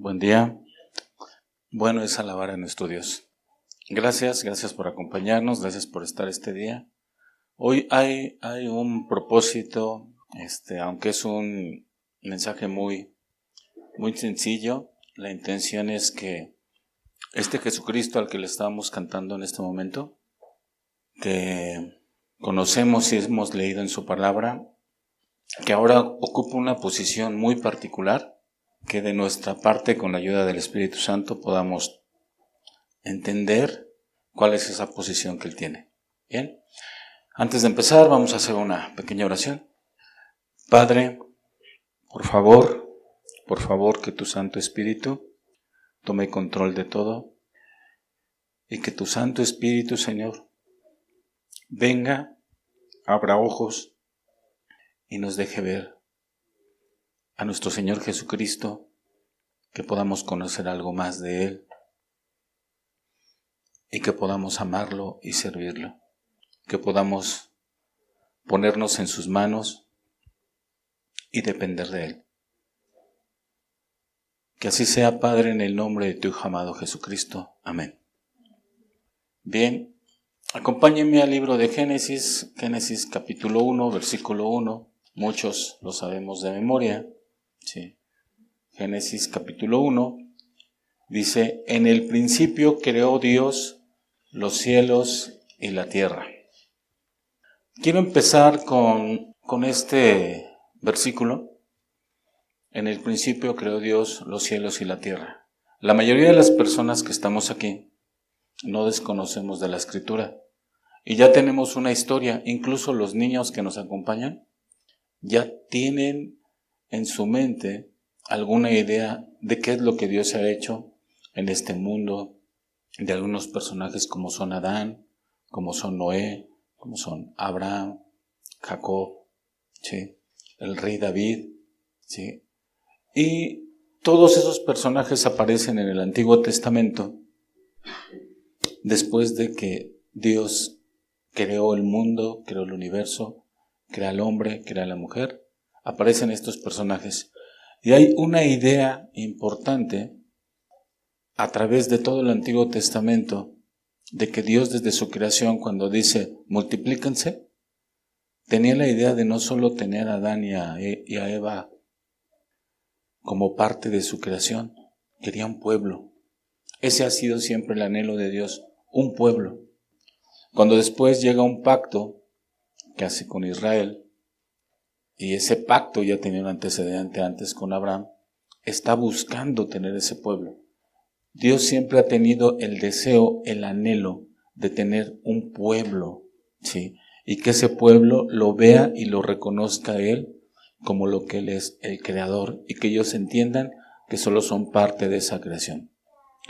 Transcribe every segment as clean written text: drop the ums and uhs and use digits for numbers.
Buen día. Bueno es alabar a nuestro Dios. Gracias por acompañarnos, gracias por estar este día. Hoy hay un propósito, aunque es un mensaje muy sencillo. La intención es que este Jesucristo al que le estamos cantando en este momento, que conocemos y hemos leído en su palabra, que ahora ocupa una posición muy particular, que de nuestra parte, con la ayuda del Espíritu Santo, podamos entender cuál es esa posición que Él tiene. Bien, antes de empezar vamos a hacer una pequeña oración. Padre, por favor que tu Santo Espíritu tome control de todo y que tu Santo Espíritu, Señor, venga, abra ojos y nos deje ver a nuestro Señor Jesucristo, que podamos conocer algo más de Él y que podamos amarlo y servirlo, que podamos ponernos en sus manos y depender de Él. Que así sea, Padre, en el nombre de tu Hijo amado Jesucristo. Amén. Bien, acompáñenme al libro de Génesis capítulo 1, versículo 1. Muchos lo sabemos de memoria. Sí. Génesis capítulo 1 dice: en el principio creó Dios los cielos y la tierra. Quiero empezar con este versículo. En el principio creó Dios los cielos y la tierra. La mayoría de las personas que estamos aquí no desconocemos de la Escritura y ya tenemos una historia. Incluso los niños que nos acompañan ya tienen en su mente alguna idea de qué es lo que Dios ha hecho en este mundo, de algunos personajes como son Adán, como son Noé, como son Abraham, Jacob, ¿sí? El rey David, ¿sí? Y todos esos personajes aparecen en el Antiguo Testamento después de que Dios creó el mundo, creó el universo, crea al hombre, crea a la mujer. Aparecen estos personajes. Y hay una idea importante a través de todo el Antiguo Testamento de que Dios desde su creación, cuando dice multiplíquense, tenía la idea de no solo tener a Adán y a Eva como parte de su creación, quería un pueblo. Ese ha sido siempre el anhelo de Dios, un pueblo. Cuando después llega un pacto que hace con Israel, y ese pacto ya tenía un antecedente antes con Abraham, está buscando tener ese pueblo. Dios siempre ha tenido el deseo, el anhelo de tener un pueblo, ¿sí? Y que ese pueblo lo vea y lo reconozca a Él como lo que Él es, el creador, y que ellos entiendan que solo son parte de esa creación.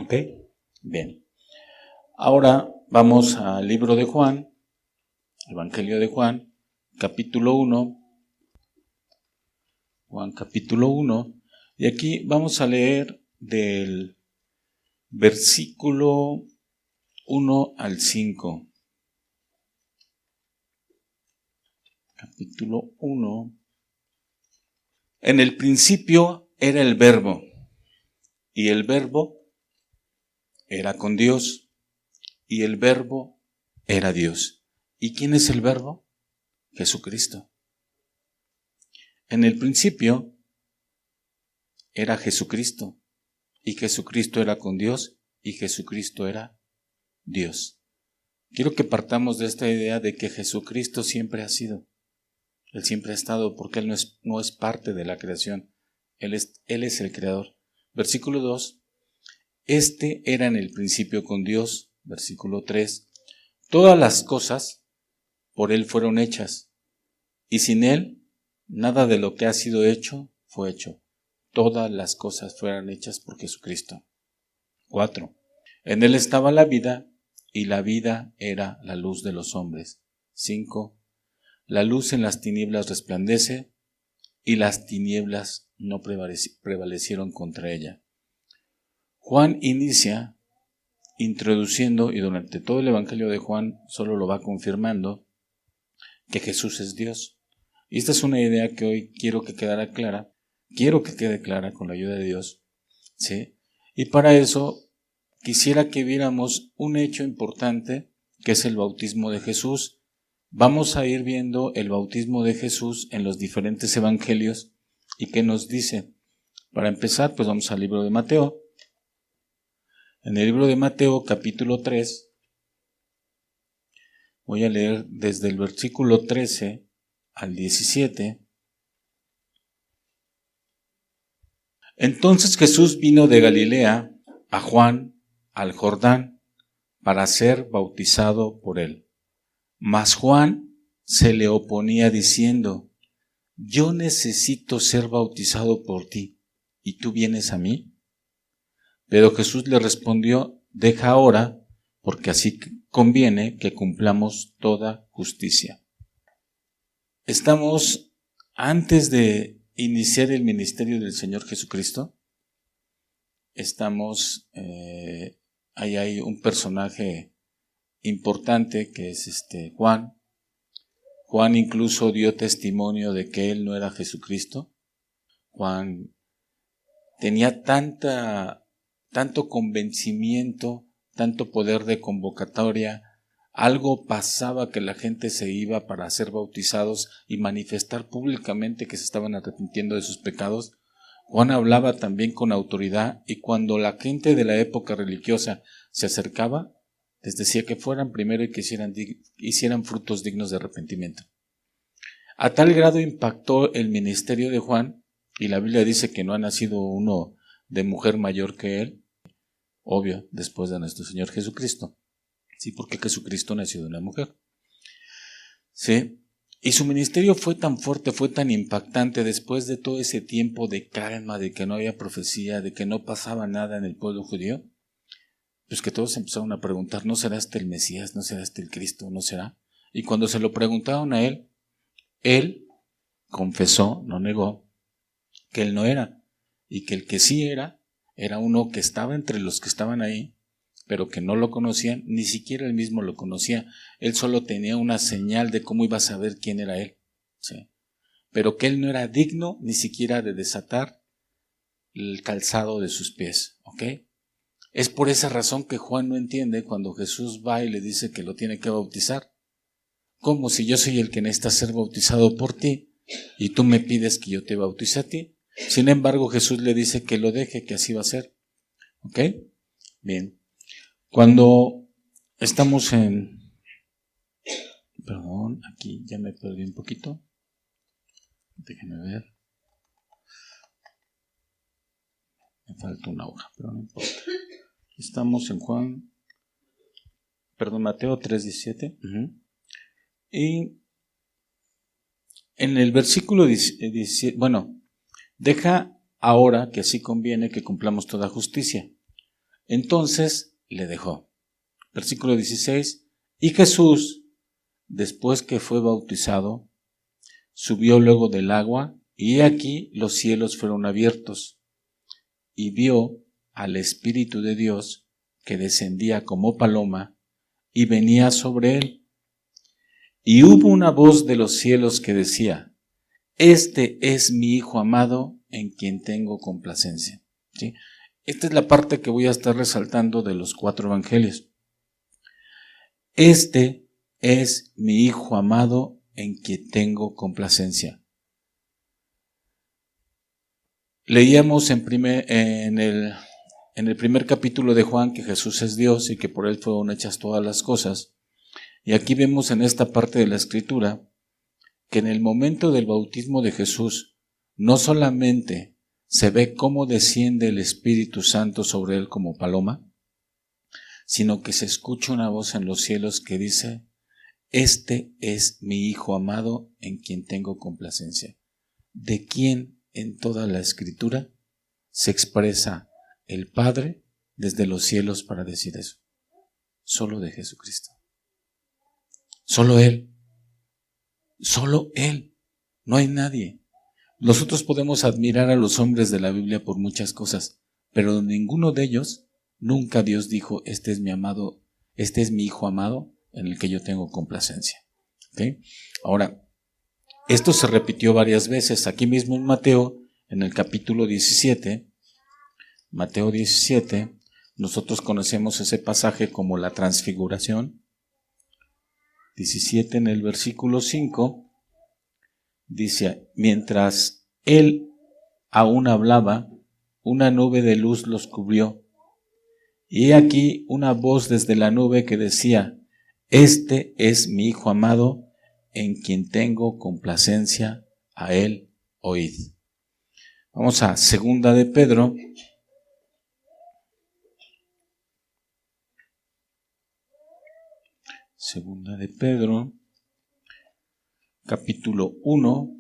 ¿Ok? Bien. Ahora vamos al libro de Juan, Evangelio de Juan, capítulo 1. Juan capítulo 1, y aquí vamos a leer del versículo 1 al 5. Capítulo 1. En el principio era el Verbo, y el Verbo era con Dios, y el Verbo era Dios. ¿Y quién es el Verbo? Jesucristo. En el principio era Jesucristo, y Jesucristo era con Dios, y Jesucristo era Dios. Quiero que partamos de esta idea de que Jesucristo siempre ha sido. Él siempre ha estado, porque Él no es parte de la creación. Él es el creador. Versículo 2. Este era en el principio con Dios. Versículo 3. Todas las cosas por Él fueron hechas, y sin Él nada de lo que ha sido hecho fue hecho. Todas las cosas fueron hechas por Jesucristo. 4. En Él estaba la vida, y la vida era la luz de los hombres. 5. La luz en las tinieblas resplandece, y las tinieblas no prevalecieron contra ella. Juan inicia introduciendo, y durante todo el Evangelio de Juan solo lo va confirmando, que Jesús es Dios. Y esta es una idea que hoy quiero que quede clara con la ayuda de Dios. ¿sí? Y para eso quisiera que viéramos un hecho importante, que es el bautismo de Jesús. Vamos a ir viendo el bautismo de Jesús en los diferentes evangelios y qué nos dice. Para empezar, pues vamos al libro de Mateo. En el libro de Mateo, capítulo 3, voy a leer desde el versículo 13 al 17. Entonces Jesús vino de Galilea a Juan al Jordán para ser bautizado por él. Mas Juan se le oponía diciendo: yo necesito ser bautizado por ti, ¿y tú vienes a mí? Pero Jesús le respondió: deja ahora, porque así conviene que cumplamos toda justicia. Estamos antes de iniciar el ministerio del Señor Jesucristo. Ahí hay un personaje importante que es Juan. Juan incluso dio testimonio de que él no era Jesucristo. Juan tenía tanto convencimiento, tanto poder de convocatoria. Algo pasaba que la gente se iba para ser bautizados y manifestar públicamente que se estaban arrepintiendo de sus pecados. Juan hablaba también con autoridad, y cuando la gente de la época religiosa se acercaba, les decía que fueran primero y que hicieran frutos dignos de arrepentimiento. A tal grado impactó el ministerio de Juan, y la Biblia dice que no ha nacido uno de mujer mayor que él, obvio, después de nuestro Señor Jesucristo. Sí, porque Jesucristo nació de una mujer. Sí. Y su ministerio fue tan fuerte, fue tan impactante después de todo ese tiempo de calma, de que no había profecía, de que no pasaba nada en el pueblo judío, pues que todos empezaron a preguntar: ¿no será este el Mesías? ¿No será este el Cristo? ¿No será? Y cuando se lo preguntaron a él confesó, no negó, que él no era, y que el que sí era uno que estaba entre los que estaban ahí, pero que no lo conocían, ni siquiera él mismo lo conocía. Él solo tenía una señal de cómo iba a saber quién era él, ¿sí? Pero que él no era digno ni siquiera de desatar el calzado de sus pies, ¿ok? Es por esa razón que Juan no entiende cuando Jesús va y le dice que lo tiene que bautizar. ¿Cómo si yo soy el que necesita ser bautizado por ti y tú me pides que yo te bautice a ti? Sin embargo, Jesús le dice que lo deje, que así va a ser, ¿ok? Bien. Cuando estamos perdón, aquí ya me perdí un poquito. Déjenme ver. Me falta una hoja, pero no importa. Estamos en Mateo 3:17. Y en el versículo 17, deja ahora, que así conviene que cumplamos toda justicia. Entonces le dejó. Versículo 16. Y Jesús, después que fue bautizado, subió luego del agua, y he aquí los cielos fueron abiertos, y vio al Espíritu de Dios que descendía como paloma y venía sobre él. Y hubo una voz de los cielos que decía: este es mi Hijo amado, en quien tengo complacencia. ¿Sí? Esta es la parte que voy a estar resaltando de los 4 evangelios. Este es mi Hijo amado, en quien tengo complacencia. Leíamos en el primer capítulo de Juan que Jesús es Dios y que por él fueron hechas todas las cosas. Y aquí vemos en esta parte de la Escritura que en el momento del bautismo de Jesús no solamente se ve cómo desciende el Espíritu Santo sobre él como paloma, sino que se escucha una voz en los cielos que dice: este es mi Hijo amado, en quien tengo complacencia. ¿De quién en toda la Escritura se expresa el Padre desde los cielos para decir eso? Solo de Jesucristo. Solo Él. Solo Él. No hay nadie. Nosotros podemos admirar a los hombres de la Biblia por muchas cosas, pero ninguno de ellos, nunca Dios dijo: este es mi amado, este es mi Hijo amado, en el que yo tengo complacencia. ¿Okay? Ahora, esto se repitió varias veces. Aquí mismo en Mateo, en el capítulo 17, Mateo 17, nosotros conocemos ese pasaje como la transfiguración. 17 en el versículo 5, dice, mientras él aún hablaba, una nube de luz los cubrió. Y he aquí una voz desde la nube que decía, este es mi Hijo amado, en quien tengo complacencia, a él oíd. Vamos a Segunda de Pedro. Segunda de Pedro, capítulo 1,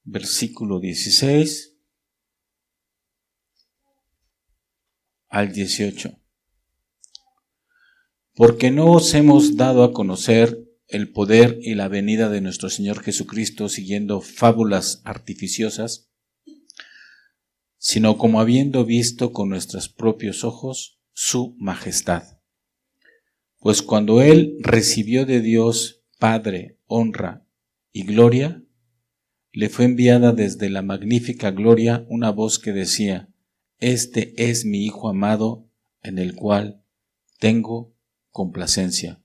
versículo 16 al 18. Porque no os hemos dado a conocer el poder y la venida de nuestro Señor Jesucristo siguiendo fábulas artificiosas, sino como habiendo visto con nuestros propios ojos su majestad. Pues cuando Él recibió de Dios Padre honra y gloria, le fue enviada desde la magnífica gloria una voz que decía, este es mi Hijo amado, en el cual tengo complacencia.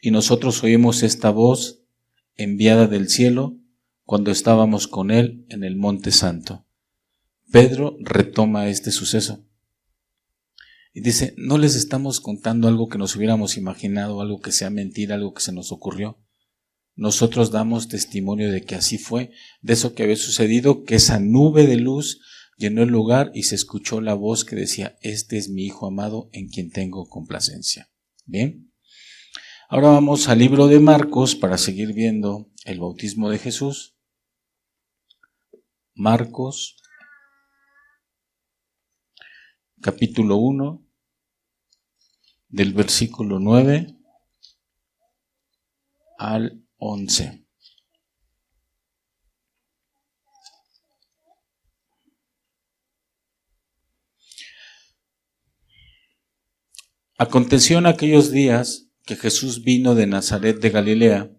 Y nosotros oímos esta voz enviada del cielo cuando estábamos con Él en el Monte Santo. Pedro retoma este suceso y dice, no les estamos contando algo que nos hubiéramos imaginado, algo que sea mentira, algo que se nos ocurrió. Nosotros damos testimonio de que así fue, de eso que había sucedido, que esa nube de luz llenó el lugar y se escuchó la voz que decía, este es mi Hijo amado en quien tengo complacencia. Bien, ahora vamos al libro de Marcos para seguir viendo el bautismo de Jesús. Marcos, capítulo 1, del versículo 9 al 11. Aconteció en aquellos días que Jesús vino de Nazaret de Galilea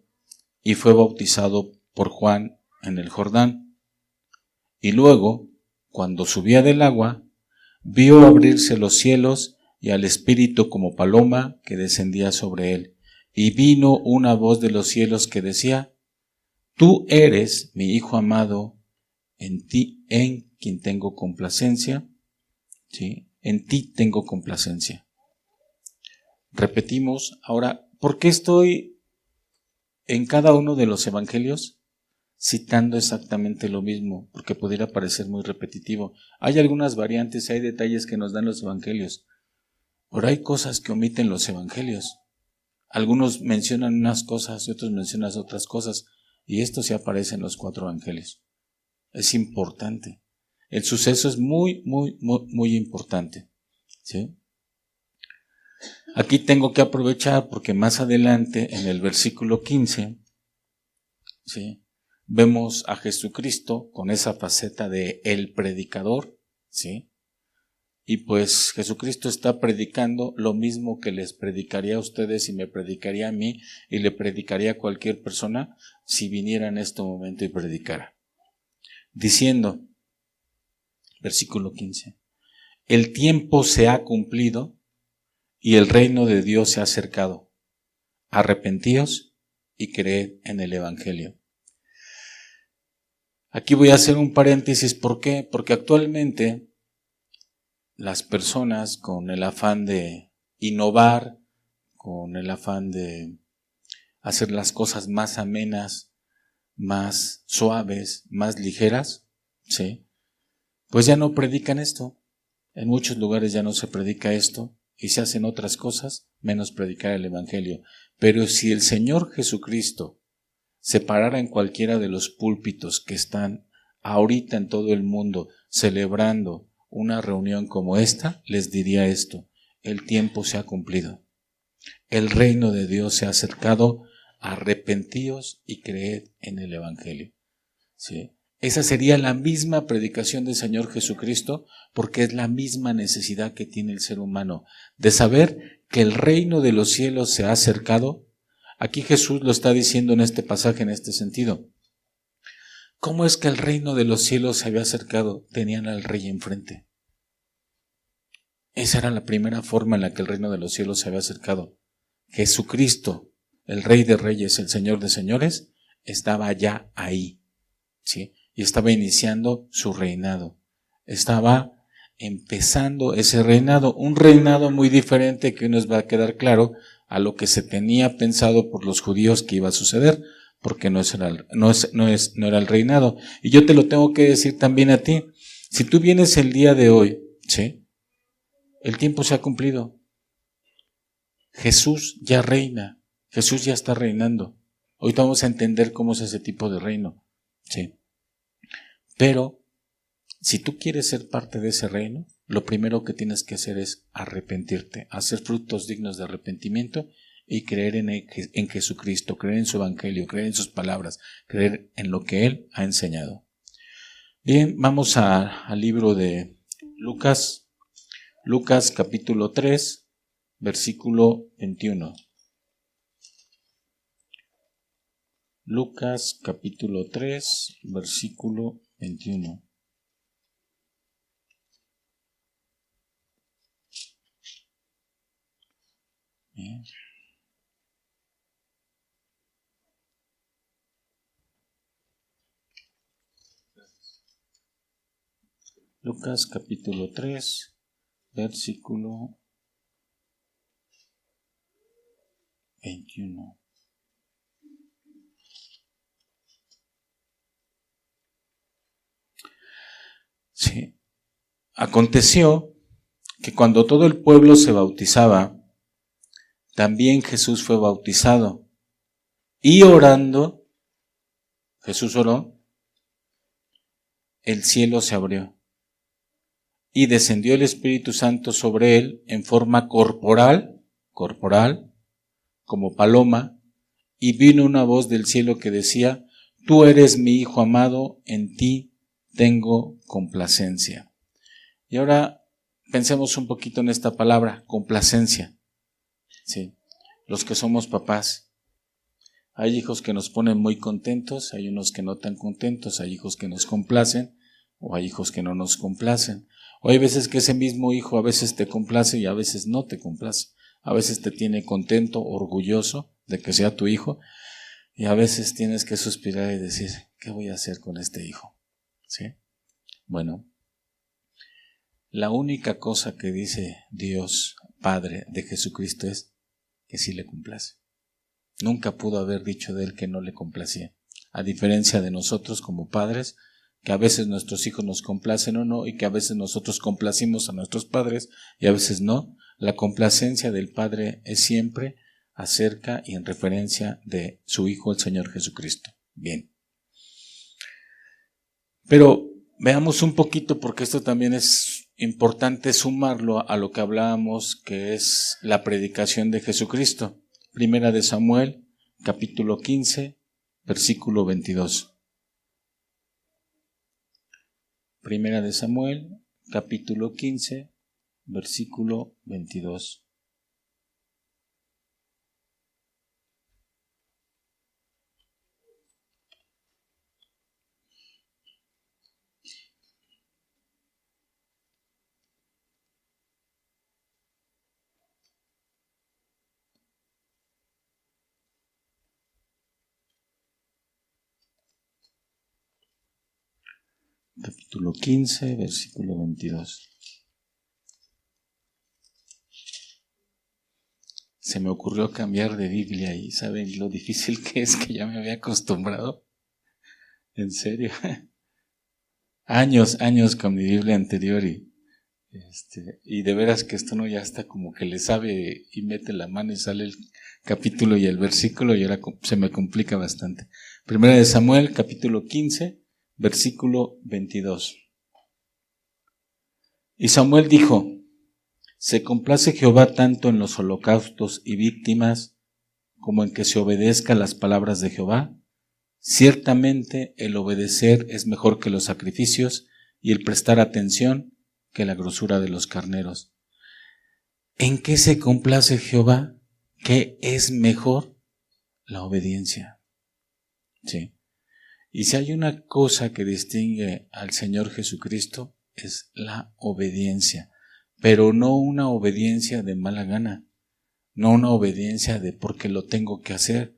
y fue bautizado por Juan en el Jordán. Y luego, cuando subía del agua, vio abrirse los cielos y al Espíritu como paloma que descendía sobre él. Y vino una voz de los cielos que decía, tú eres mi Hijo amado, en quien tengo complacencia. ¿Sí? En ti tengo complacencia. Repetimos ahora, ¿por qué estoy en cada uno de los evangelios citando exactamente lo mismo? Porque pudiera parecer muy repetitivo. Hay algunas variantes, hay detalles que nos dan los evangelios, pero hay cosas que omiten los evangelios. Algunos mencionan unas cosas y otros mencionan otras cosas, y esto sí aparece en los 4 evangelios. Es importante. El suceso es muy importante. ¿Sí? Aquí tengo que aprovechar porque más adelante, en el versículo 15, ¿sí?, vemos a Jesucristo con esa faceta de el predicador, ¿sí? Y pues Jesucristo está predicando lo mismo que les predicaría a ustedes y me predicaría a mí y le predicaría a cualquier persona si viniera en este momento y predicara. Diciendo, versículo 15, el tiempo se ha cumplido y el reino de Dios se ha acercado. Arrepentíos y creed en el Evangelio. Aquí voy a hacer un paréntesis. ¿Por qué? Porque actualmente las personas con el afán de innovar, con el afán de hacer las cosas más amenas, más suaves, más ligeras, ¿sí?, pues ya no predican esto. En muchos lugares ya no se predica esto y se hacen otras cosas menos predicar el Evangelio. Pero si el Señor Jesucristo se parara en cualquiera de los púlpitos que están ahorita en todo el mundo celebrando una reunión como esta, les diría esto: el tiempo se ha cumplido, el reino de Dios se ha acercado, arrepentíos y creed en el Evangelio. ¿Sí? Esa sería la misma predicación del Señor Jesucristo, porque es la misma necesidad que tiene el ser humano de saber que el reino de los cielos se ha acercado. Aquí Jesús lo está diciendo en este pasaje, en este sentido. ¿Cómo es que el reino de los cielos se había acercado? Tenían al rey enfrente. Esa era la primera forma en la que el reino de los cielos se había acercado. Jesucristo, el Rey de Reyes, el Señor de Señores, estaba ya ahí, ¿sí? Y estaba iniciando su reinado. Estaba empezando ese reinado, un reinado muy diferente que nos va a quedar claro a lo que se tenía pensado por los judíos que iba a suceder, porque no era el reinado. Y yo te lo tengo que decir también a ti. Si tú vienes el día de hoy, ¿sí? El tiempo se ha cumplido. Jesús ya reina. Jesús ya está reinando. Hoy vamos a entender cómo es ese tipo de reino, ¿sí? Pero si tú quieres ser parte de ese reino, lo primero que tienes que hacer es arrepentirte, hacer frutos dignos de arrepentimiento y creer en Jesucristo, creer en su evangelio, creer en sus palabras, creer en lo que Él ha enseñado. Bien, vamos al libro de Lucas, Lucas capítulo 3, versículo 21. Lucas capítulo 3, versículo 21. Bien. Lucas capítulo 3, versículo 21. Sí. Aconteció que cuando todo el pueblo se bautizaba, también Jesús fue bautizado. Y orando, Jesús oró, el cielo se abrió. Y descendió el Espíritu Santo sobre él en forma corporal, como paloma, y vino una voz del cielo que decía: Tú eres mi Hijo amado, en ti tengo complacencia. Y ahora pensemos un poquito en esta palabra, complacencia. Sí, los que somos papás. Hay hijos que nos ponen muy contentos, hay unos que no tan contentos, hay hijos que nos complacen o hay hijos que no nos complacen. O hay veces que ese mismo hijo a veces te complace y a veces no te complace. A veces te tiene contento, orgulloso de que sea tu hijo, y a veces tienes que suspirar y decir: ¿qué voy a hacer con este hijo? ¿Sí? Bueno, la única cosa que dice Dios Padre de Jesucristo es que sí le complace. Nunca pudo haber dicho de él que no le complacía. A diferencia de nosotros como padres, que a veces nuestros hijos nos complacen o no, y que a veces nosotros complacimos a nuestros padres y a veces no, la complacencia del Padre es siempre acerca y en referencia de su Hijo, el Señor Jesucristo. Bien. Pero veamos un poquito, porque esto también es importante sumarlo a lo que hablábamos, que es la predicación de Jesucristo. Primera de Samuel, capítulo 15, versículo 22. Primera de Samuel, capítulo 15, versículo 22. Capítulo 15, versículo 22. Se me ocurrió cambiar de Biblia y ¿saben lo difícil que es, que ya me había acostumbrado? En serio. Años con mi Biblia anterior y de veras que esto no ya está como que le sabe y mete la mano y sale el capítulo y el versículo y ahora se me complica bastante. Primera de Samuel, capítulo 15, versículo 22. Y Samuel dijo: ¿se complace Jehová tanto en los holocaustos y víctimas como en que se obedezca las palabras de Jehová? Ciertamente el obedecer es mejor que los sacrificios y el prestar atención que la grosura de los carneros. ¿En qué se complace Jehová? ¿Qué es mejor? La obediencia. Sí. Y si hay una cosa que distingue al Señor Jesucristo, es la obediencia. pero no una obediencia de mala gana, no una obediencia de porque lo tengo que hacer,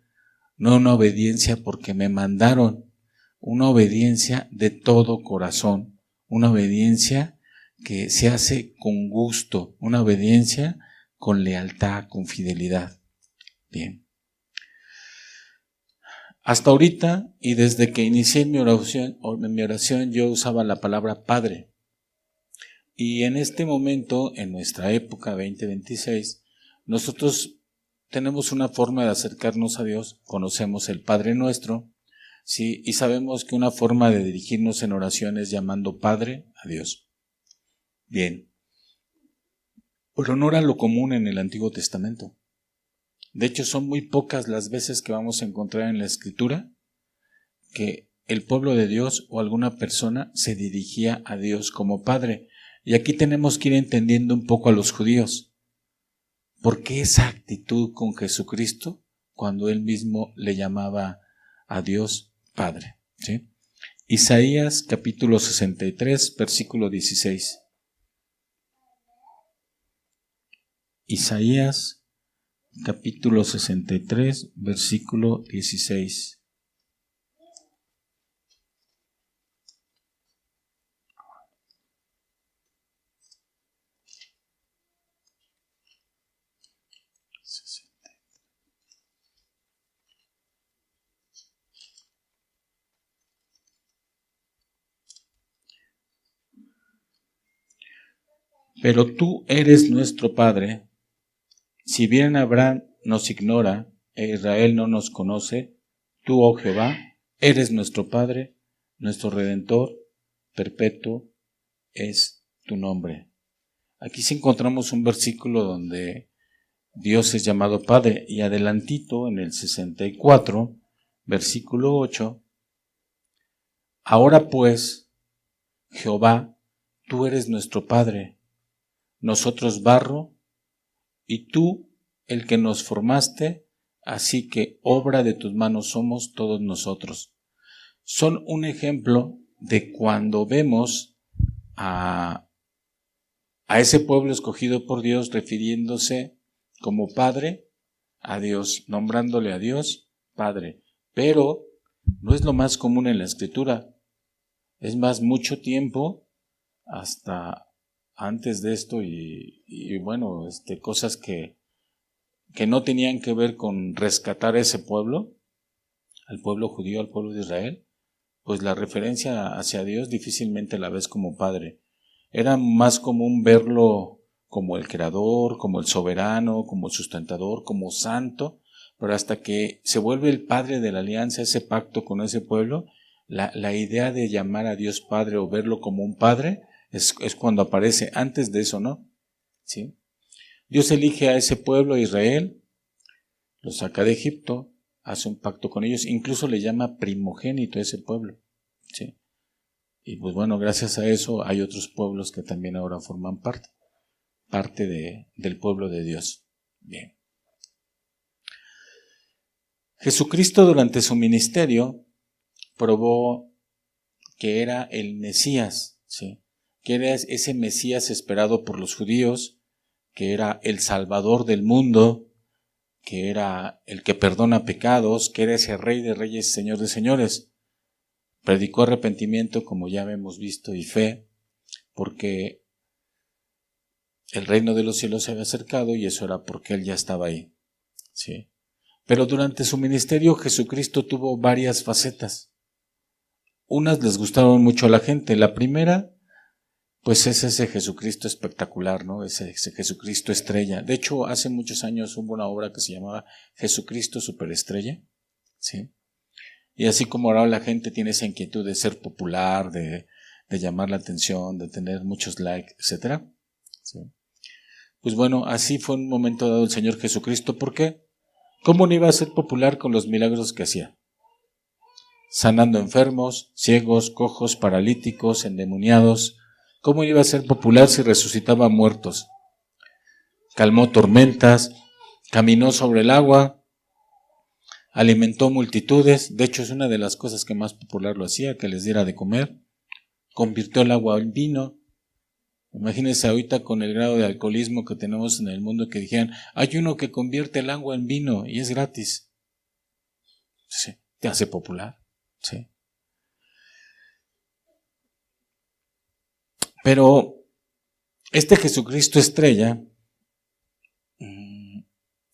no una obediencia porque me mandaron, una obediencia de todo corazón, una obediencia que se hace con gusto, una obediencia con lealtad, con fidelidad. Bien. Hasta ahorita, y desde que inicié mi oración, yo usaba la palabra Padre. Y en este momento, en nuestra época 2026, nosotros tenemos una forma de acercarnos a Dios, conocemos el Padre Nuestro, ¿sí? Y sabemos que una forma de dirigirnos en oración es llamando Padre a Dios. Bien. Pero no era lo común en el Antiguo Testamento. De hecho, son muy pocas las veces que vamos a encontrar en la Escritura que el pueblo de Dios o alguna persona se dirigía a Dios como Padre. Y aquí tenemos que ir entendiendo un poco a los judíos. ¿Por qué esa actitud con Jesucristo cuando Él mismo le llamaba a Dios Padre? ¿Sí? Isaías capítulo 63, versículo 16. Isaías capítulo 63, versículo 16. Pero tú eres nuestro Padre. Si bien Abraham nos ignora e Israel no nos conoce, tú, oh Jehová, eres nuestro Padre, nuestro Redentor, perpetuo es tu nombre. Aquí sí encontramos un versículo donde Dios es llamado Padre, y adelantito en el 64, versículo 8, ahora pues, Jehová, tú eres nuestro Padre, nosotros barro, y tú el que nos formaste, así que obra de tus manos somos todos nosotros. Son un ejemplo de cuando vemos a ese pueblo escogido por Dios refiriéndose como Padre a Dios, nombrándole a Dios Padre. Pero no es lo más común en la Escritura. Es más, mucho tiempo, hasta antes de esto y bueno, cosas que no tenían que ver con rescatar a ese pueblo, al pueblo judío, al pueblo de Israel, pues la referencia hacia Dios difícilmente la ves como Padre. Era más común verlo como el creador, como el soberano, como el sustentador, como santo, pero hasta que se vuelve el Padre de la alianza, ese pacto con ese pueblo, la idea de llamar a Dios Padre o verlo como un Padre es cuando aparece. Antes de eso, ¿no? ¿Sí? Dios elige a ese pueblo, Israel, lo saca de Egipto, hace un pacto con ellos, incluso le llama primogénito a ese pueblo. ¿Sí? Y pues bueno, gracias a eso hay otros pueblos que también ahora forman parte del pueblo de Dios. Bien. Jesucristo durante su ministerio probó que era el Mesías, ¿sí? Que era ese Mesías esperado por los judíos, que era el Salvador del mundo, que era el que perdona pecados, que era ese Rey de Reyes y Señor de Señores. Predicó arrepentimiento, como ya hemos visto, y fe, porque el reino de los cielos se había acercado y eso era porque Él ya estaba ahí. ¿Sí? Pero durante su ministerio Jesucristo tuvo varias facetas. Unas les gustaron mucho a la gente. La primera, pues es ese Jesucristo espectacular, ¿no? Ese Jesucristo estrella. De hecho, hace muchos años hubo una obra que se llamaba Jesucristo Superestrella, ¿sí? Y así como ahora la gente tiene esa inquietud de ser popular, de llamar la atención, de tener muchos likes, etc. ¿Sí? Pues bueno, así fue un momento dado el Señor Jesucristo. ¿Por qué? ¿Cómo no iba a ser popular con los milagros que hacía? Sanando enfermos, ciegos, cojos, paralíticos, endemoniados. ¿Cómo iba a ser popular si resucitaba muertos? Calmó tormentas, caminó sobre el agua, alimentó multitudes. De hecho, es una de las cosas que más popular lo hacía, que les diera de comer. Convirtió el agua en vino. Imagínense ahorita con el grado de alcoholismo que tenemos en el mundo que dijeran, hay uno que convierte el agua en vino y es gratis. Sí, te hace popular. Sí. Pero este Jesucristo estrella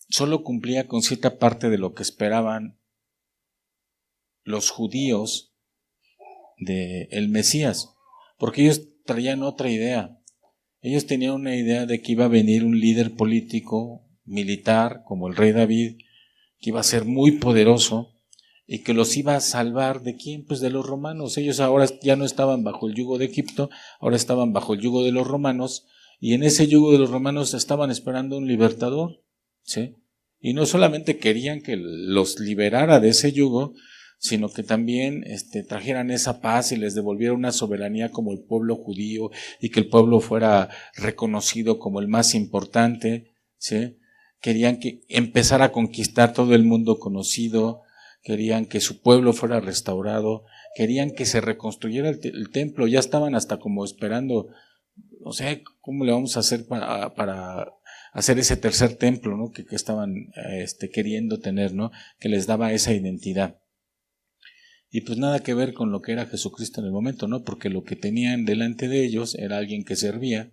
solo cumplía con cierta parte de lo que esperaban los judíos del Mesías, porque ellos traían otra idea. Ellos tenían una idea de que iba a venir un líder político, militar, como el rey David, que iba a ser muy poderoso y que los iba a salvar ¿de quién? Pues de los romanos. Ellos ahora ya no estaban bajo el yugo de Egipto, ahora estaban bajo el yugo de los romanos, y en ese yugo de los romanos estaban esperando un libertador, ¿sí? Y no solamente querían que los liberara de ese yugo, sino que también trajeran esa paz y les devolviera una soberanía como el pueblo judío y que el pueblo fuera reconocido como el más importante, ¿sí? Querían que empezara a conquistar todo el mundo conocido, querían que su pueblo fuera restaurado, querían que se reconstruyera el templo, ya estaban hasta como esperando, no sé, ¿cómo le vamos a hacer para hacer ese tercer templo, ¿no? que estaban queriendo tener, ¿no? Que les daba esa identidad. Y pues nada que ver con lo que era Jesucristo en el momento, ¿no? Porque lo que tenían delante de ellos era alguien que servía,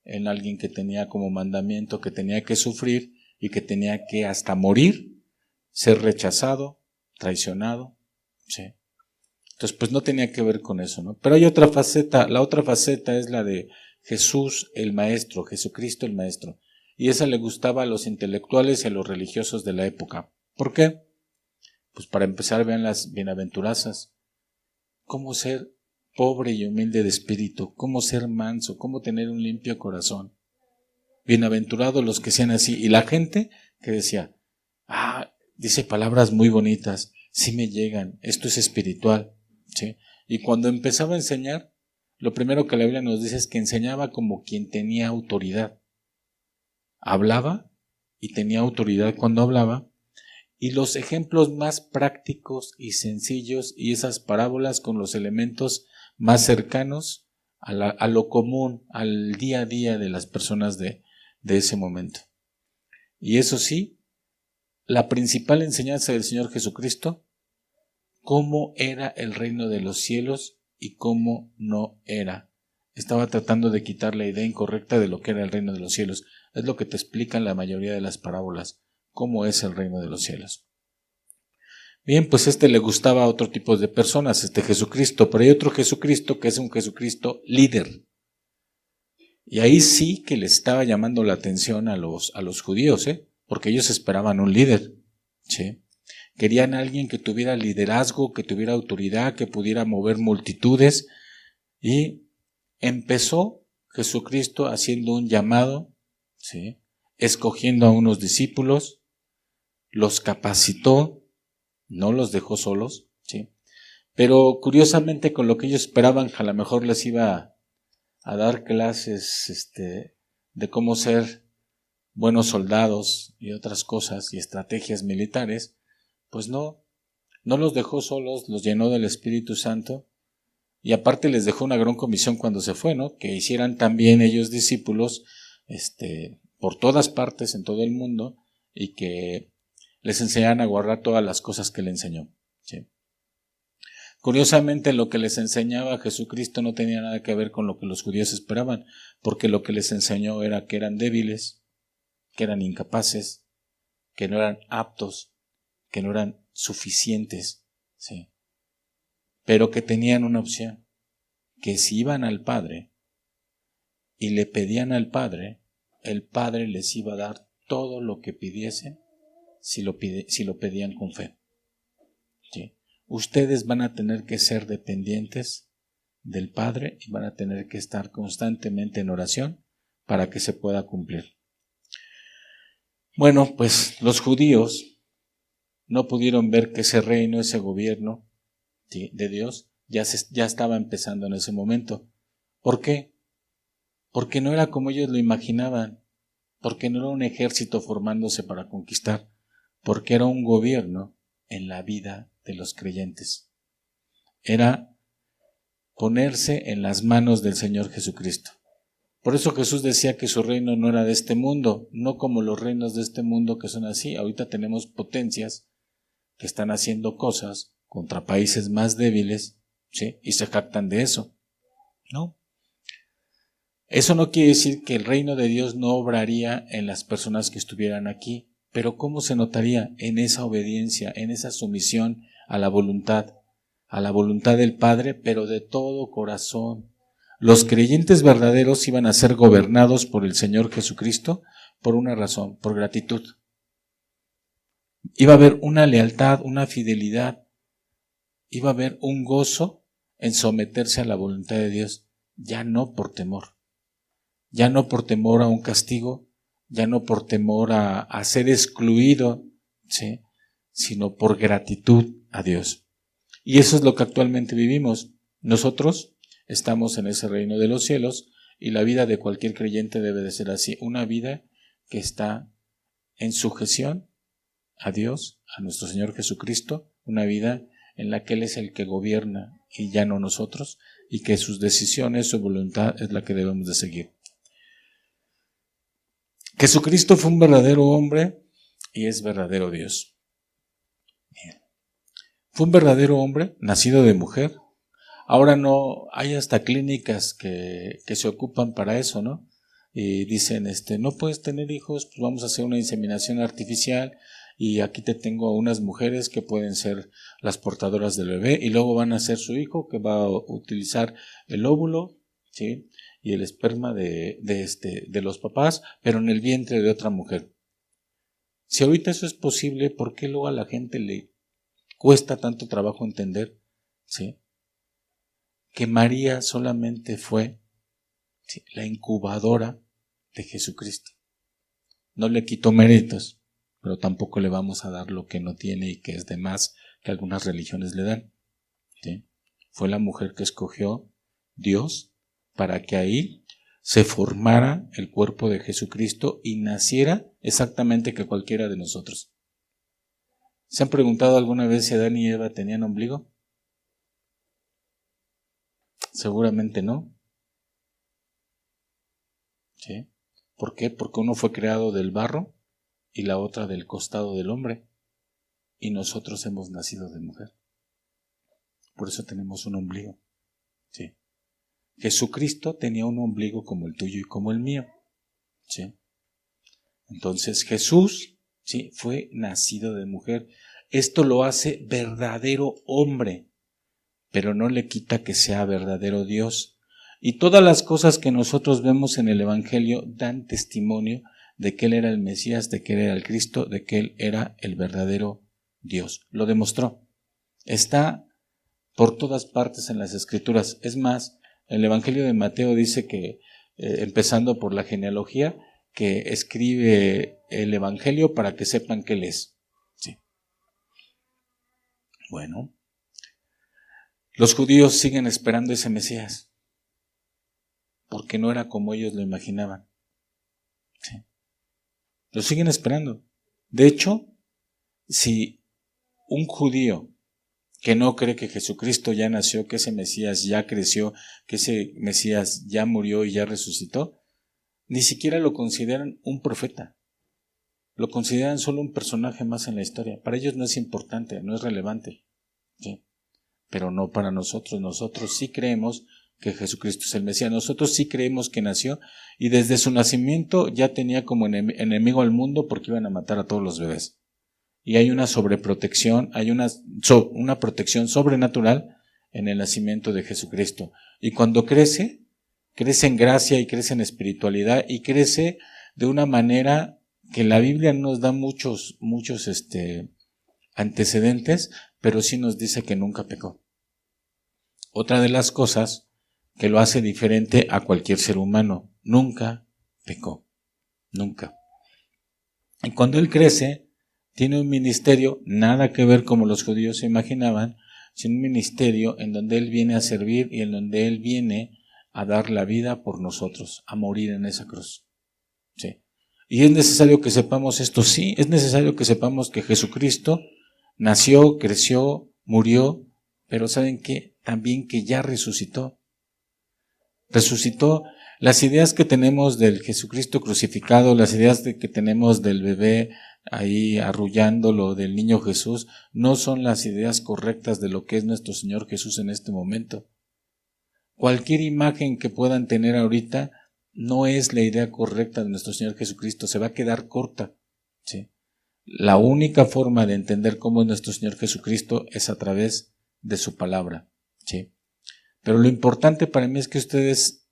era alguien que tenía como mandamiento que tenía que sufrir y que tenía que hasta morir, ser rechazado, traicionado, ¿sí? Entonces pues no tenía que ver con eso, ¿no? Pero hay otra faceta, la otra faceta es la de Jesús el Maestro, Jesucristo el Maestro. Y esa le gustaba a los intelectuales y a los religiosos de la época. ¿Por qué? Pues para empezar, vean las bienaventuranzas. Cómo ser pobre y humilde de espíritu, cómo ser manso, cómo tener un limpio corazón. Bienaventurados los que sean así. Y la gente que decía, dice palabras muy bonitas, sí me llegan, esto es espiritual, ¿sí? Y cuando empezaba a enseñar, lo primero que la Biblia nos dice es que enseñaba como quien tenía autoridad. Hablaba y tenía autoridad cuando hablaba. Y los ejemplos más prácticos y sencillos y esas parábolas con los elementos más cercanos a lo común, al día a día de las personas de ese momento. Y eso sí, la principal enseñanza del Señor Jesucristo, cómo era el reino de los cielos y cómo no era. Estaba tratando de quitar la idea incorrecta de lo que era el reino de los cielos. Es lo que te explican la mayoría de las parábolas. ¿Cómo es el reino de los cielos? Bien, pues le gustaba a otro tipo de personas, Jesucristo, pero hay otro Jesucristo que es un Jesucristo líder. Y ahí sí que le estaba llamando la atención a los judíos, porque ellos esperaban un líder, ¿sí? Querían a alguien que tuviera liderazgo, que tuviera autoridad, que pudiera mover multitudes. Y empezó Jesucristo haciendo un llamado, ¿sí? Escogiendo a unos discípulos, los capacitó, no los dejó solos, ¿sí? Pero curiosamente con lo que ellos esperaban, que a lo mejor les iba a dar clases de cómo ser buenos soldados y otras cosas y estrategias militares, pues no los dejó solos, los llenó del Espíritu Santo y aparte les dejó una gran comisión cuando se fue, ¿no? Que hicieran también ellos discípulos por todas partes en todo el mundo y que les enseñaran a guardar todas las cosas que le enseñó, ¿sí? Curiosamente, lo que les enseñaba Jesucristo no tenía nada que ver con lo que los judíos esperaban, porque lo que les enseñó era que eran débiles, que eran incapaces, que no eran aptos, que no eran suficientes, ¿sí? Pero que tenían una opción, que si iban al Padre y le pedían al Padre, el Padre les iba a dar todo lo que pidiesen si lo pedían con fe, ¿sí? Ustedes van a tener que ser dependientes del Padre y van a tener que estar constantemente en oración para que se pueda cumplir. Bueno, pues los judíos no pudieron ver que ese reino, ese gobierno, ¿sí?, de Dios ya estaba empezando en ese momento. ¿Por qué? Porque no era como ellos lo imaginaban, porque no era un ejército formándose para conquistar, porque era un gobierno en la vida de los creyentes. Era ponerse en las manos del Señor Jesucristo. Por eso Jesús decía que su reino no era de este mundo, no como los reinos de este mundo que son así. Ahorita tenemos potencias que están haciendo cosas contra países más débiles, ¿sí? Y se jactan de eso, ¿no? Eso no quiere decir que el reino de Dios no obraría en las personas que estuvieran aquí, pero ¿cómo se notaría? En esa obediencia, en esa sumisión a la voluntad del Padre, pero de todo corazón. Los creyentes verdaderos iban a ser gobernados por el Señor Jesucristo por una razón, por gratitud. Iba a haber una lealtad, una fidelidad, iba a haber un gozo en someterse a la voluntad de Dios, ya no por temor, ya no por temor a un castigo, ya no por temor a ser excluido, ¿sí? Sino por gratitud a Dios. Y eso es lo que actualmente vivimos. Nosotros estamos en ese reino de los cielos y la vida de cualquier creyente debe de ser así, una vida que está en sujeción a Dios, a nuestro Señor Jesucristo, una vida en la que Él es el que gobierna y ya no nosotros, y que sus decisiones, su voluntad es la que debemos de seguir. Jesucristo fue un verdadero hombre y es verdadero Dios. Fue un verdadero hombre, nacido de mujer. Ahora no, hay hasta clínicas que se ocupan para eso, ¿no? Y dicen, no puedes tener hijos, pues vamos a hacer una inseminación artificial y aquí te tengo a unas mujeres que pueden ser las portadoras del bebé y luego van a ser su hijo que va a utilizar el óvulo, ¿sí? Y el esperma de los papás, pero en el vientre de otra mujer. Si ahorita eso es posible, ¿por qué luego a la gente le cuesta tanto trabajo entender, ¿sí?, que María solamente fue, ¿sí?, la incubadora de Jesucristo? No le quitó méritos, pero tampoco le vamos a dar lo que no tiene y que es de más que algunas religiones le dan, ¿sí? Fue la mujer que escogió Dios para que ahí se formara el cuerpo de Jesucristo y naciera exactamente que cualquiera de nosotros. ¿Se han preguntado alguna vez si Adán y Eva tenían ombligo? Seguramente no. ¿Sí? ¿Por qué? Porque uno fue creado del barro y la otra del costado del hombre. Y nosotros hemos nacido de mujer. Por eso tenemos un ombligo. ¿Sí? Jesucristo tenía un ombligo como el tuyo y como el mío. ¿Sí? Entonces Jesús, ¿sí?, fue nacido de mujer. Esto lo hace verdadero hombre, pero no le quita que sea verdadero Dios. Y todas las cosas que nosotros vemos en el Evangelio dan testimonio de que Él era el Mesías, de que Él era el Cristo, de que Él era el verdadero Dios. Lo demostró. Está por todas partes en las Escrituras. Es más, el Evangelio de Mateo dice que, empezando por la genealogía, que escribe el Evangelio para que sepan que Él es. Sí. Bueno, los judíos siguen esperando ese Mesías, porque no era como ellos lo imaginaban. Sí. Lo siguen esperando. De hecho, si un judío que no cree que Jesucristo ya nació, que ese Mesías ya creció, que ese Mesías ya murió y ya resucitó, ni siquiera lo consideran un profeta. Lo consideran solo un personaje más en la historia. Para ellos no es importante, no es relevante. ¿Sí? Pero no para nosotros. Nosotros sí creemos que Jesucristo es el Mesías. Nosotros sí creemos que nació y desde su nacimiento ya tenía como enemigo al mundo porque iban a matar a todos los bebés. Y hay una sobreprotección, hay una protección sobrenatural en el nacimiento de Jesucristo. Y cuando crece en gracia y crece en espiritualidad y crece de una manera que la Biblia nos da muchos antecedentes, pero sí nos dice que nunca pecó. Otra de las cosas que lo hace diferente a cualquier ser humano, nunca pecó, nunca. Y cuando él crece, tiene un ministerio, nada que ver como los judíos se imaginaban, sino un ministerio en donde él viene a servir y en donde él viene a dar la vida por nosotros, a morir en esa cruz. ¿Sí? Y es necesario que sepamos esto, sí, es necesario que sepamos que Jesucristo nació, creció, murió, pero ¿saben qué? También que ya resucitó. Resucitó Las ideas que tenemos del Jesucristo crucificado, las ideas que tenemos del bebé ahí arrullándolo, del niño Jesús, no son las ideas correctas de lo que es nuestro Señor Jesús en este momento. Cualquier imagen que puedan tener ahorita no es la idea correcta de nuestro Señor Jesucristo, se va a quedar corta, ¿sí? La única forma de entender cómo es nuestro Señor Jesucristo es a través de su palabra, ¿sí? Pero lo importante para mí es que ustedes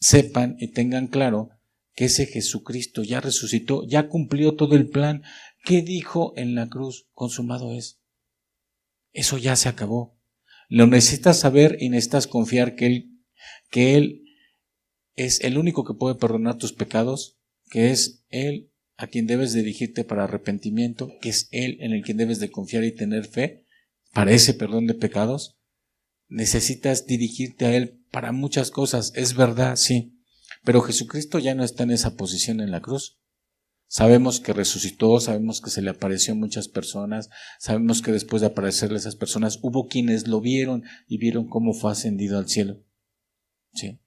sepan y tengan claro que ese Jesucristo ya resucitó, ya cumplió todo el plan. ¿Qué dijo en la cruz? Consumado es. Eso ya se acabó. Lo necesitas saber y necesitas confiar que Él es el único que puede perdonar tus pecados, que es Él a quien debes dirigirte para arrepentimiento, que es Él en el quien debes de confiar y tener fe para ese perdón de pecados. Necesitas dirigirte a Él para muchas cosas, es verdad, sí, pero Jesucristo ya no está en esa posición en la cruz. Sabemos que resucitó, sabemos que se le apareció a muchas personas, sabemos que después de aparecerle a esas personas hubo quienes lo vieron y vieron cómo fue ascendido al cielo, ¿sí?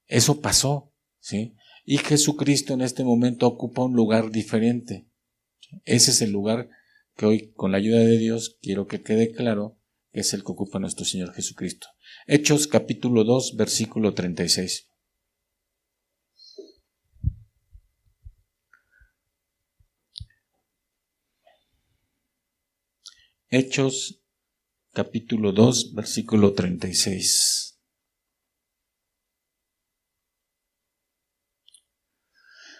Eso pasó, ¿sí? Y Jesucristo en este momento ocupa un lugar diferente. Ese es el lugar que hoy, con la ayuda de Dios, quiero que quede claro que es el que ocupa nuestro Señor Jesucristo. Hechos capítulo 2, versículo 36. Hechos capítulo 2, versículo 36.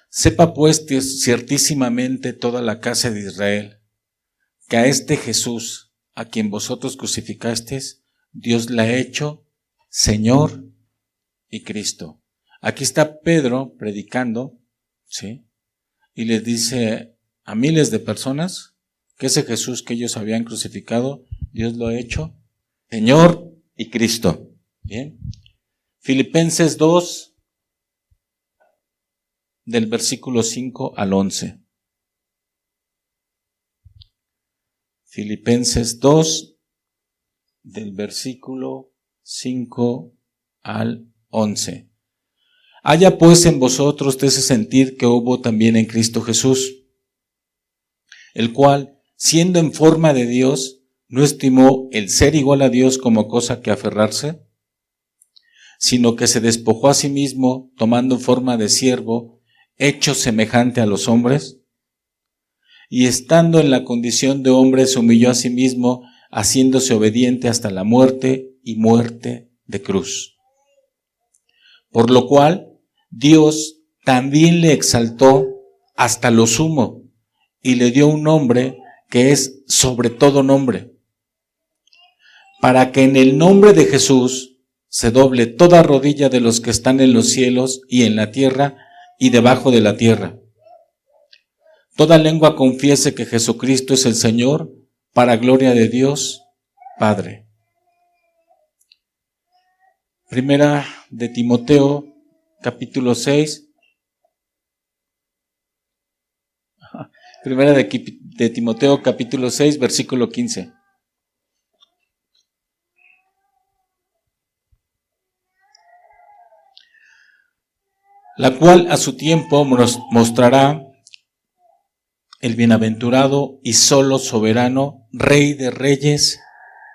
Sepa pues ciertísimamente toda la casa de Israel, que a este Jesús, a quien vosotros crucificasteis, Dios le ha hecho Señor y Cristo. Aquí está Pedro predicando, ¿sí? Y les dice a miles de personas que ese Jesús que ellos habían crucificado, Dios lo ha hecho Señor y Cristo. Bien. Filipenses 2, del versículo 5 al 11. Filipenses 2, del versículo 5 al 11. Haya pues en vosotros ese sentir que hubo también en Cristo Jesús, el cual, siendo en forma de Dios, no estimó el ser igual a Dios como cosa que aferrarse, sino que se despojó a sí mismo, tomando forma de siervo, hecho semejante a los hombres, y estando en la condición de hombre se humilló a sí mismo, haciéndose obediente hasta la muerte y muerte de cruz. Por lo cual Dios también le exaltó hasta lo sumo y le dio un nombre que es sobre todo nombre, para que en el nombre de Jesús se doble toda rodilla de los que están en los cielos y en la tierra y debajo de la tierra. Toda lengua confiese que Jesucristo es el Señor, para gloria de Dios Padre. Primera de Timoteo, capítulo 6. Primera de Timoteo, capítulo 6, versículo 15. La cual a su tiempo mostrará el bienaventurado y solo soberano, Rey de reyes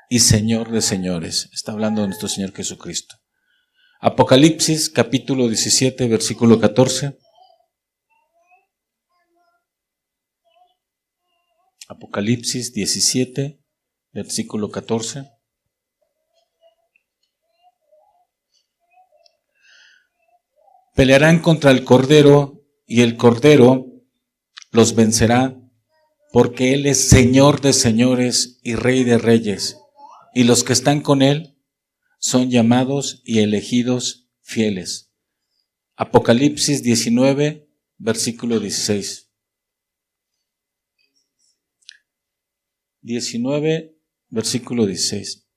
y Señor de señores. Está hablando de nuestro Señor Jesucristo. Apocalipsis, capítulo 17, versículo 14. Apocalipsis 17, versículo 14. Pelearán contra el Cordero y el Cordero los vencerá, porque Él es Señor de señores y Rey de reyes, y los que están con Él son llamados y elegidos fieles. Apocalipsis 19, versículo 16. 19, versículo 16.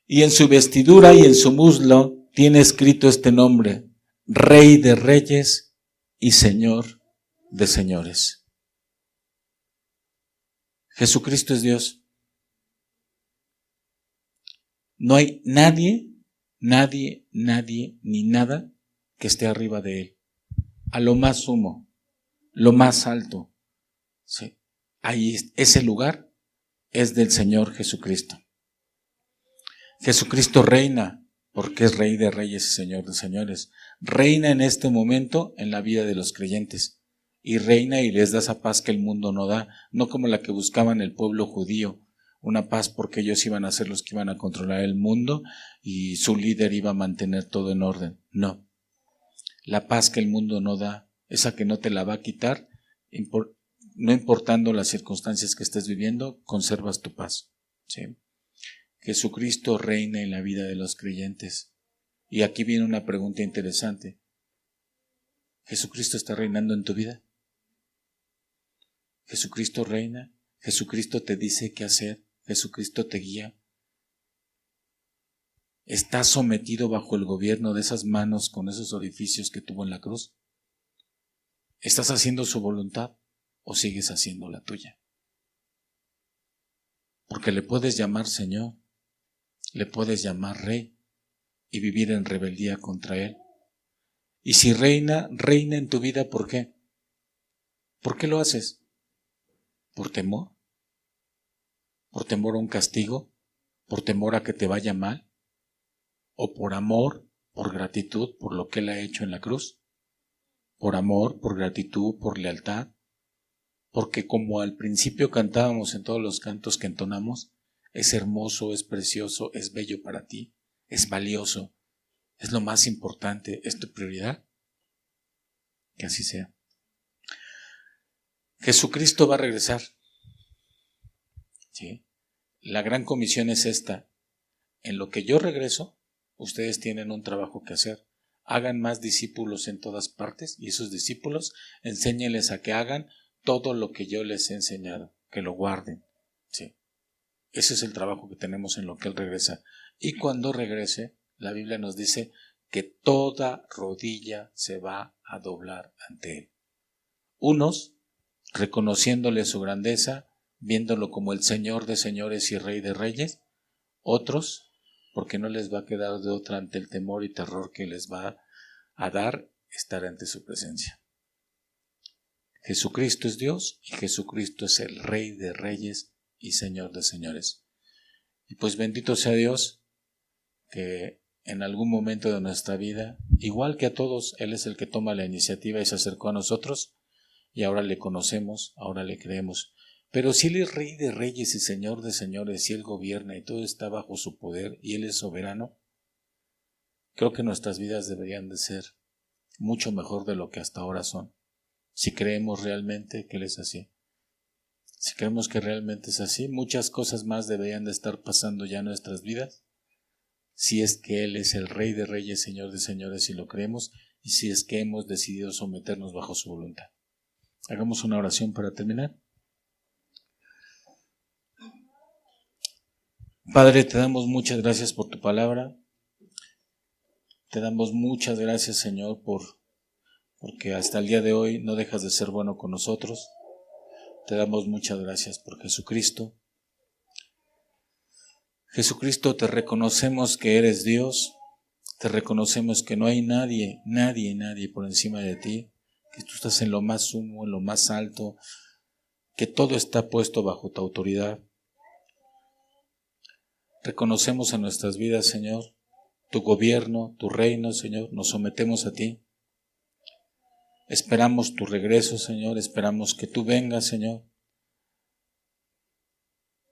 Y en su vestidura y en su muslo tiene escrito este nombre: Rey de reyes y Señor de señores. Jesucristo es Dios. No hay nadie nadie, ni nada que esté arriba de Él. A lo más sumo, lo más alto. Sí. Ahí, ese lugar es del Señor Jesucristo. Jesucristo reina, porque es Rey de Reyes y Señor de Señores. Reina en este momento en la vida de los creyentes. Y reina y les da esa paz que el mundo no da, no como la que buscaban el pueblo judío, una paz porque ellos iban a ser los que iban a controlar el mundo y su líder iba a mantener todo en orden. No. La paz que el mundo no da, esa que no te la va a quitar, no importando las circunstancias que estés viviendo, conservas tu paz. ¿Sí? Jesucristo reina en la vida de los creyentes. Y aquí viene una pregunta interesante. ¿Jesucristo está reinando en tu vida? ¿Jesucristo reina? ¿Jesucristo te dice qué hacer? ¿Jesucristo te guía? ¿Estás sometido bajo el gobierno de esas manos con esos orificios que tuvo en la cruz? ¿Estás haciendo su voluntad o sigues haciendo la tuya? Porque le puedes llamar Señor, le puedes llamar Rey y vivir en rebeldía contra Él. Y si reina en tu vida, ¿por qué? ¿Por qué lo haces? ¿Por temor? ¿Por temor a un castigo? ¿Por temor a que te vaya mal? ¿O por amor, por gratitud por lo que Él ha hecho en la cruz? ¿Por amor, por gratitud, por lealtad? Porque como al principio cantábamos en todos los cantos que entonamos, es hermoso, es precioso, es bello para ti, es valioso, es lo más importante, es tu prioridad. Que así sea. Jesucristo va a regresar. ¿Sí? La gran comisión es esta. En lo que yo regreso, ustedes tienen un trabajo que hacer. Hagan más discípulos en todas partes y esos discípulos enséñenles a que hagan todo lo que yo les he enseñado, que lo guarden. ¿Sí? Ese es el trabajo que tenemos en lo que Él regresa. Y cuando regrese, la Biblia nos dice que toda rodilla se va a doblar ante Él. Unos, reconociéndole su grandeza, viéndolo como el Señor de señores y Rey de reyes. Otros, porque no les va a quedar de otra ante el temor y terror que les va a dar estar ante su presencia. Jesucristo es Dios y Jesucristo es el Rey de reyes y Señor de señores. Y pues bendito sea Dios que en algún momento de nuestra vida, igual que a todos, Él es el que toma la iniciativa y se acercó a nosotros y ahora le conocemos, ahora le creemos. Pero si Él es Rey de reyes y Señor de señores y Él gobierna y todo está bajo su poder y Él es soberano, creo que nuestras vidas deberían de ser mucho mejor de lo que hasta ahora son. Si creemos realmente que Él es así. Si creemos que realmente es así, muchas cosas más deberían de estar pasando ya en nuestras vidas. Si es que Él es el Rey de reyes, Señor de señores y lo creemos, y si es que hemos decidido someternos bajo su voluntad. Hagamos una oración para terminar. Padre, te damos muchas gracias por tu palabra. Te damos muchas gracias, Señor, porque hasta el día de hoy no dejas de ser bueno con nosotros. Te damos muchas gracias por Jesucristo. Jesucristo, te reconocemos que eres Dios. Te reconocemos que no hay nadie por encima de ti. Que tú estás en lo más sumo, en lo más alto. Que todo está puesto bajo tu autoridad. Reconocemos en nuestras vidas, Señor, tu gobierno, tu reino, Señor. Nos sometemos a ti. Esperamos tu regreso, Señor. Esperamos que tú vengas, Señor.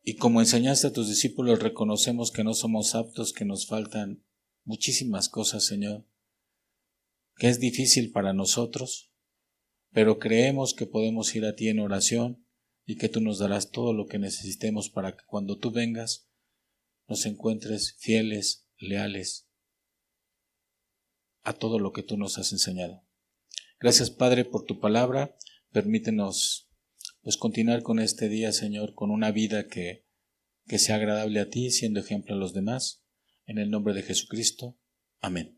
Y como enseñaste a tus discípulos, reconocemos que no somos aptos, que nos faltan muchísimas cosas, Señor, que es difícil para nosotros, pero creemos que podemos ir a ti en oración y que tú nos darás todo lo que necesitemos para que cuando tú vengas nos encuentres fieles, leales a todo lo que tú nos has enseñado. Gracias, Padre, por tu palabra. Permítenos pues continuar con este día, Señor, con una vida que sea agradable a ti, siendo ejemplo a los demás. En el nombre de Jesucristo. Amén.